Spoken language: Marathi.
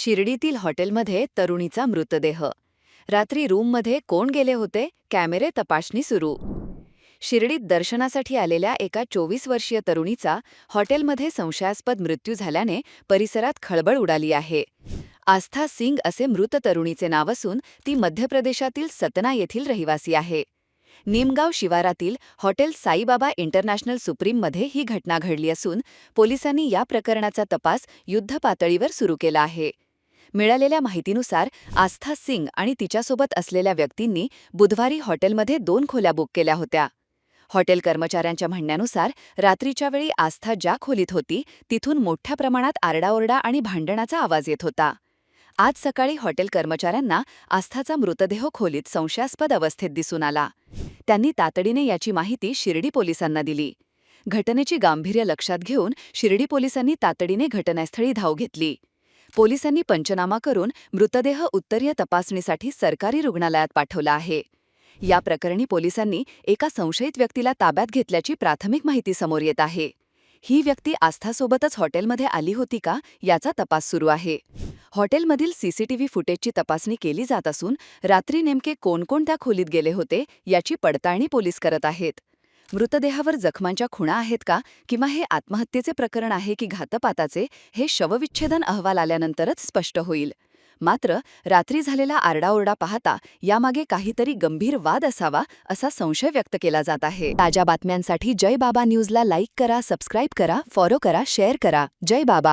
शिर्डीतील हॉटेलमध्ये तरुणीचा मृतदेह. रात्री रूममध्ये कोण गेले होते? कॅमेरे तपासणी सुरू. शिर्डीत दर्शनासाठी आलेल्या एका 24 वर्षीय तरुणीचा हॉटेलमध्ये संशयास्पद मृत्यू झाल्याने परिसरात खळबळ उडाली आहे. आस्था सिंग असे मृत तरुणीचे नाव असून ती मध्य प्रदेशातील सतना येथील रहिवासी आहे. निमगाव शिवारातील हॉटेल साईबाबा इंटरनॅशनल सुप्रीममध्ये ही घटना घडली असून पोलिसांनी या प्रकरणाचा तपास युद्धपातळीवर सुरू केला आहे. मिळालेल्या माहितीनुसार आस्था सिंग आणि तिच्यासोबत असलेल्या व्यक्तींनी बुधवारी हॉटेलमध्ये 2 खोल्या बुक केल्या होत्या. हॉटेल कर्मचाऱ्यांच्या म्हणण्यानुसार रात्रीच्या वेळी आस्था ज्या खोलीत होती तिथून मोठ्या प्रमाणात आरडाओरडा आणि भांडणाचा आवाज येत होता. आज सकाळी हॉटेल कर्मचाऱ्यांना आस्थाचा मृतदेह खोलीत संशयास्पद अवस्थेत दिसून आला. त्यांनी तातडीने याची माहिती शिर्डी पोलिसांना दिली. घटनेची गांभीर्य लक्षात घेऊन शिर्डी पोलिसांनी तातडीने घटनास्थळी धाव घेतली. पोलिसांनी पंचनामा करून मृतदेह उत्तरीय तपासणीसाठी सरकारी रुग्णालयात पाठवला आहे. या प्रकरणी पोलिसांनी एका संशयित व्यक्तीला ताब्यात घेतल्याची प्राथमिक माहिती समोर येत आहे. ही व्यक्ती आस्थासोबतच हॉटेलमध्ये आली होती का याचा तपास सुरू आहे. हॉटेलमधील सीसीटीव्ही फुटेजची तपासणी केली जात असून रात्री नेमके कोण त्या खोलीत गेले होते याची पडताळणी पोलीस करत आहेत. मृतदेहावर जखमांच्या खुणा आहेत का किंवा हे आत्महत्येचे प्रकरण आहे की घातपाताचे हे शवविच्छेदन अहवाल आल्यानंतरच स्पष्ट होईल. मात्र रात्री झालेला आरडाओरडा पाहता यामागे काहीतरी गंभीर वाद असावा असा संशय व्यक्त केला जात आहे. ताज्या बातम्यांसाठी जय बाबा न्यूजला लाईक करा, सबस्क्राईब करा, फॉलो करा, शेअर करा. जय बाबा.